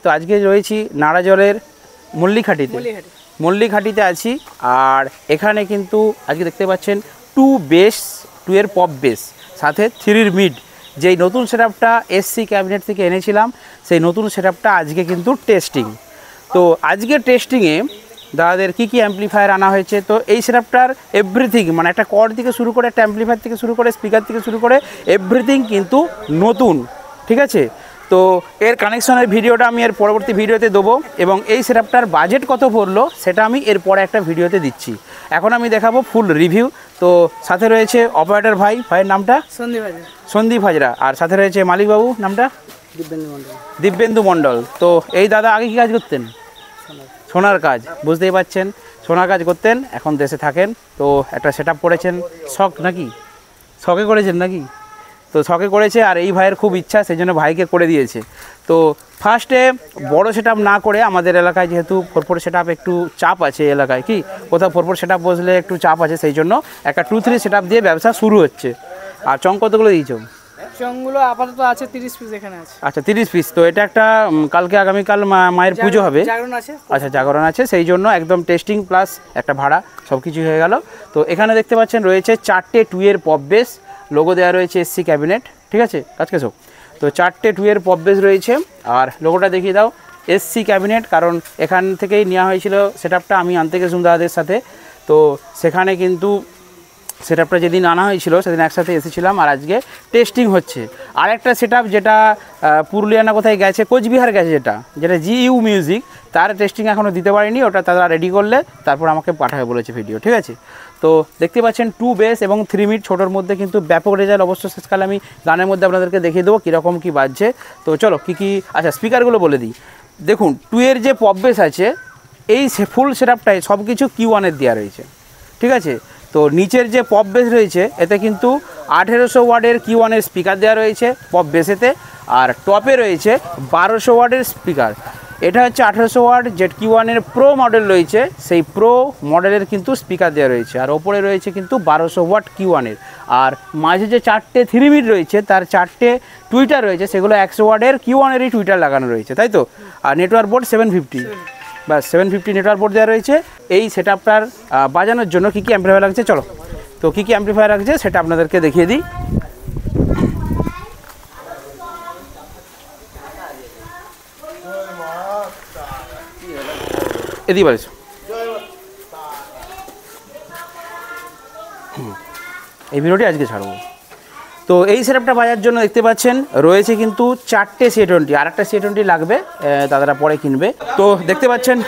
তো আজকে রয়েছি নাড়াজলের মল্লিঘাটিতে আছি। আর এখানে কিন্তু আজকে দেখতে পাচ্ছেন 2 বেস 2 এর পপ বেস সাথে 3 মিড, যেই নতুন সেটআপটা এসসি ক্যাবিনেট থেকে এনেছিলাম সেই নতুন সেটআপটা আজকে কিন্তু টেস্টিং। তো আজকে টেস্টিংয়ে দাদাদের কী অ্যাম্পলিফায়ার আনা হয়েছে, তো এই সেটআপটার এভরিথিং মানে একটা কর্ড থেকে শুরু করে একটা অ্যাম্পলিফায়ার থেকে শুরু করে স্পিকার থেকে শুরু করে এভরিথিং কিন্তু নতুন, ঠিক আছে। তো এর কানেকশনের ভিডিওটা আমি এর পরবর্তী ভিডিওতে দেবো, এবং এই সেটআপটার বাজেট কত পড়লো সেটা আমি এরপরে একটা ভিডিওতে দিচ্ছি। এখন আমি দেখাবো ফুল রিভিউ। তো সাথে রয়েছে অপারেটর ভাইয়ের নামটা সন্দীপ হাজরা, আর সাথে রয়েছে মালিকবাবু নামটা দিব্যেন্দু মণ্ডল। তো এই দাদা আগে কী কাজ করতেন? সোনার কাজ, বুঝতেই পারছেন সোনার কাজ করতেন, এখন দেশে থাকেন। তো একটা সেটআপ করেছেন, শখে করেছেন নাকি? তো শখে করেছে, আর এই ভাইয়ের খুব ইচ্ছা সেই জন্য ভাইকে করে দিয়েছে। তো ফার্স্টে বড় সেটআপ না করে আমাদের এলাকায় যেহেতু 4/4 সেটআপ একটু চাপ আছে এলাকায়, কি কোথাও 4/4 সেটআপ বসলে একটু চাপ আছে, সেই জন্য একটা 2-3 সেটআপ দিয়ে ব্যবসা শুরু হচ্ছে। আর চং কতগুলো দিয়েছো? চংগুলো আপাতত আছে 30 পিস এখানে আছে। আচ্ছা 30 পিস। তো এটা একটা কালকে আগামীকাল মায়ের পুজো হবে, জাগরণ আছে। আচ্ছা জাগরণ আছে, সেই জন্য একদম টেস্টিং প্লাস একটা ভাড়া সব কিছু হয়ে গেল। তো এখানে দেখতে পাচ্ছেন রয়েছে 4টে 2 এর পপ বেস, লোগো দেওয়া রয়েছে এসসি ক্যাবিনেট, ঠিক আছে কাজকে সব। তো 4টে 2 এর পপ বেস রয়েছে, আর লোগোটা দেখিয়ে দাও এসসি ক্যাবিনেট, কারণ এখান থেকেই নেওয়া হয়েছিল সেটআপটা, আমি আনতে গেছিলাম দাদাদের সাথে। তো সেখানে কিন্তু সেটআপটা যেদিন আনা হয়েছিল সেদিন একসাথে এসেছিলাম, আর আজকে টেস্টিং হচ্ছে। আর একটা সেটআপ যেটা পুরুলিয়া না কোথায় গেছে, কোচবিহার গেছে, যেটা জিইউ মিউজিক, তার টেস্টিং এখনও দিতে পারিনি, ওটা তারা রেডি করলে তারপর আমাকে পাঠাবে বলেছে ভিডিও, ঠিক আছে। তো দেখতে পাচ্ছেন 2 বেস এবং 3 মিড ছোটোর মধ্যে কিন্তু ব্যাপক রেজাল্ট। অবশ্য শেষকালে আমি গানের মধ্যে আপনাদেরকে দেখিয়ে দেবো কীরকম কী বাজছে। তো চলো কী আচ্ছা স্পিকারগুলো বলে দিই। দেখুন 2 এর যে পপ বেস আছে, এই ফুল সেটআপটাই সব কিছু Q1 এর দেওয়া রয়েছে, ঠিক আছে। তো নিচের যে পপ বেস রয়েছে এতে কিন্তু 1800 ওয়াটের Q1 এর স্পিকার দেওয়া রয়েছে পপ বেসেতে, আর টপে রয়েছে 1200 ওয়াটের স্পিকার। এটা হচ্ছে 1800 ওয়াট জেড Q1 এর প্রো মডেল রয়েছে, সেই প্রো মডেলের কিন্তু স্পিকার দেওয়া রয়েছে, আর ওপরে রয়েছে কিন্তু 1200 ওয়াট Q1 এর। আর মাঝে যে 4টে 3 মিড রয়েছে তার 4টে টুইটার রয়েছে, সেগুলো 100 ওয়াটের Q1 এরই টুইটার লাগানো রয়েছে, তাই তো। আর নেটওয়ার্ক বোর্ড 750, বাস 750 নেটওয়ার্ক বোর্ড দেওয়া রয়েছে। এই সেটআপটার বাজানোর জন্য কী অ্যাম্পলিফায়ার লাগছে চলো, তো কী অ্যাম্পলিফায়ার লাগছে সেটা আপনাদেরকে দেখিয়ে দিই। এদিকে বলেছ এই ভিডিওটি আজকে ছাড়বো। তো এই সেটআপটা বাজার জন্য দেখতে পাচ্ছেন রয়েছে কিন্তু 4টে C20, আর একটা C20 লাগবে, দাদারা পরে কিনবে। তো দেখতে পাচ্ছেন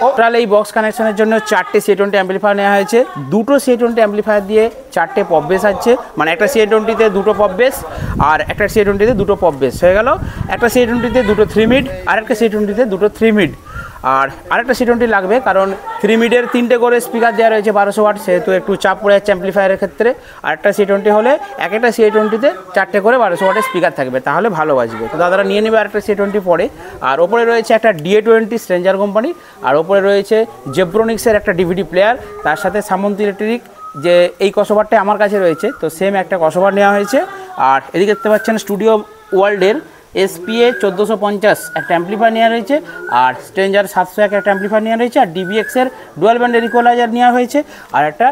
টোটাল এই বক্স কানেকশনের জন্য 4টে C20 অ্যাম্পলিফায়ার নেওয়া হয়েছে। 2টো C20 অ্যাম্পলিফায়ার দিয়ে 4টে পপ বেস আছে, মানে একটা C20তে 2টো পপ বেস আর একটা C20তে 2টো পপ বেস হয়ে গেল। একটা C20তে 2টো 3 মিড, আর একটা C20তে 2টো 3 মিড, আর আরেকটা C20 লাগবে, কারণ 3 মিডের 3টে করে স্পিকার দেওয়া রয়েছে 1200 ওয়াট, সেহেতু একটু চাপ পড়ে যাচ্ছে অ্যাম্পলিফায়ারের ক্ষেত্রে। আর একটা C20 হলে একটা C20তে 4টে করে 1200 ওয়াটের স্পিকার থাকবে, তাহলে ভালো বাজবে। তো দাদারা নিয়ে নেবে আরেকটা C20 পরে। আর ওপরে রয়েছে একটা DA20 স্ট্রেঞ্জার কোম্পানি, আর ওপরে রয়েছে জেব্রোনিক্সের একটা DVD প্লেয়ার, তার সাথে সামন্ত ইলেকট্রিক যে এই কসোভারটা আমার কাছে রয়েছে, তো সেম একটা কসোভার নেওয়া হয়েছে। আর এদিকে দেখতে পাচ্ছেন স্টুডিও ওয়ার্ল্ডের SPA 1450 একটা অ্যাম্পলিফায়ার নেওয়া রয়েছে, আর স্ট্রেঞ্জার 701 একটা অ্যাম্পলিফায়ার নেওয়া রয়েছে, আর DBX-এর ডুয়াল ব্যান্ডের ইকুয়ালাইজার নেওয়া হয়েছে, আর একটা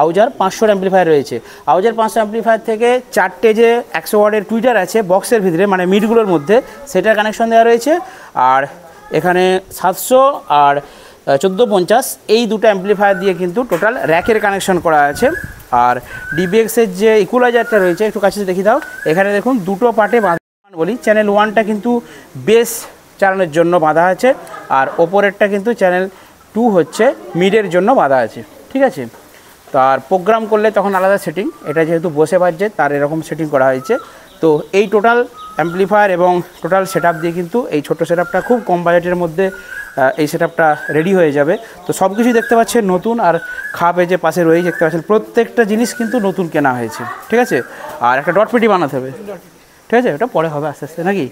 আউজার 500 অ্যাম্পলিফায়ার রয়েছে। আউজার 500 অ্যাম্পলিফায়ার থেকে 4টে যে 100 ওয়াটের টুইটার আছে বক্সের ভিতরে, মানে মিডগুলোর মধ্যে, সেটার কানেকশন দেওয়া রয়েছে। আর এখানে 700 আর 1450 এই দুটো অ্যাম্পলিফায়ার দিয়ে কিন্তু টোটাল র্যাকের কানেকশন করা আছে। আর DBX-এর যে ইকুয়ালাইজারটা রয়েছে একটু কাছে দেখি দাও, এখানে দেখুন দুটো পার্টে বলি, চ্যানেল 1টা কিন্তু বেস চালানোর জন্য বাঁধা আছে, আর ওপরেরটা কিন্তু চ্যানেল 2 হচ্ছে মিডের জন্য বাঁধা আছে, ঠিক আছে। তার প্রোগ্রাম করলে তখন আলাদা সেটিং, এটা যেহেতু বসে বাজছে তার এরকম সেটিং করা হয়েছে। তো এই টোটাল অ্যাম্পলিফায়ার এবং টোটাল সেটআপ দিয়ে কিন্তু এই ছোট সেটআপটা খুব কম বাজেটের মধ্যে এই সেটআপটা রেডি হয়ে যাবে। তো সব কিছুই দেখতে পাচ্ছেন নতুন, আর খাপে যে পাশে রয়েছে দেখতে পাচ্ছেন প্রত্যেকটা জিনিস কিন্তু নতুন কেনা হয়েছে, ঠিক আছে। আর একটা ডট পেটি বানাতে হবে, ঠিক আছে, ওটা পরে হবে আস্তে আস্তে নাকি,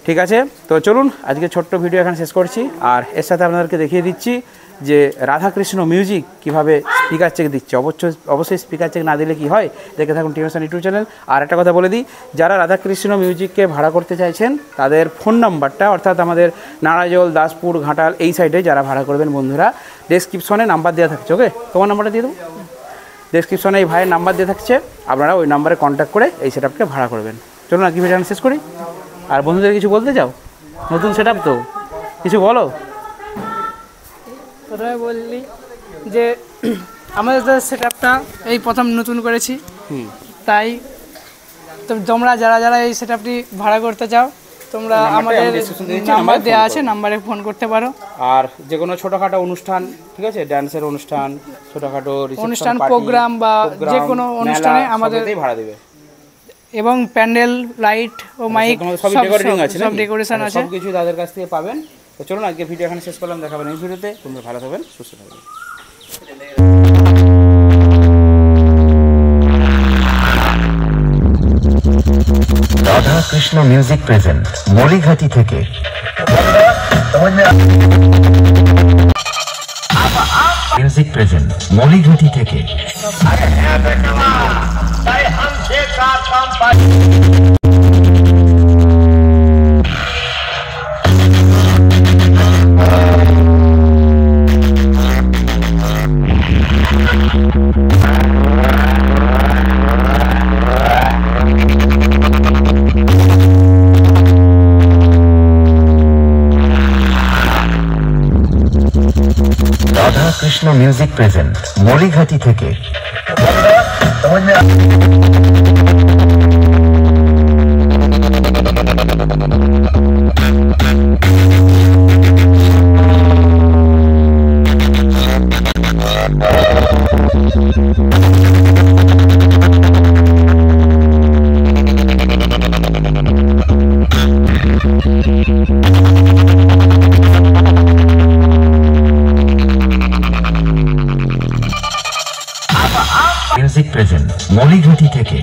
ঠিক আছে। তো চলুন আজকে ছোট্ট ভিডিও এখানে শেষ করছি, আর এর সাথে আপনাদেরকে দেখিয়ে দিচ্ছি যে রাধাকৃষ্ণ মিউজিক কীভাবে স্পিকার চেক দিচ্ছে। অবশ্যই স্পিকার চেক না দিলে কি হয়, দেখে থাকুন টিএমএসএন ইউটিউব চ্যানেল। আর একটা কথা বলে দিই, যারা রাধাকৃষ্ণ মিউজিককে ভাড়া করতে চাইছেন তাদের ফোন নাম্বারটা, অর্থাৎ আমাদের নারাজল, দাসপুর, ঘাটাল এই সাইডে যারা ভাড়া করবেন বন্ধুরা, ডেসক্রিপশনে নাম্বার দেওয়া থাকছে। ওকে, তোমার নাম্বারটা দিয়ে দেবো, ডেসক্রিপশনে এই ভাইয়ের নাম্বার দিয়ে থাকছে, আপনারা ওই নাম্বারে কন্ট্যাক্ট করে এই সেটআপকে ভাড়া করবেন। চলুন আর কি ভিডিও শেষ করি। আর বন্ধুদের কিছু বলতে চাও? নতুন সেটআপ তো, কিছু বলো। প্রথমে বললি যে আমাদের সেটআপটা এই প্রথম নতুন করেছি, তাই তো তোমরা যারা যারা এই সেটআপটি ভাড়া করতে চাও তোমরা আমাদের নাম্বার দেওয়া আছে, নাম্বারে ফোন করতে পারো। আর যে কোনো ছোটোখাটো অনুষ্ঠান, ঠিক আছে, ডান্সের অনুষ্ঠান, ছোটোখাটো অনুষ্ঠান, প্রোগ্রাম বা যে কোনো অনুষ্ঠানে আমাদের ভাড়া দেবে। এবং প্যান্ডেল, লাইট ও মাইক সব ডেকোরেশন আছে, সব ডেকোরেশন আছে, সব কিছু তাদের কাছ থেকে পাবেন। তো চলুন আজকে ভিডিও এখানে শেষ করলাম, দেখাবেন এই ভিডিওতে। তোমরা ভালো থাকবেন, সুস্থ থাকবেন। রাধা কৃষ্ণ মিউজিক প্রেজেন্ট মলিঘাটি থেকে। মিউজিক প্রেজেন্ট মলিঘাটি থেকে। রাধা কৃষ্ণ মিউজিক প্রেজেন্ট মলিঘাটি থেকে। মিউজিক প্রেজেন্ট মলিঘাটি থেকে।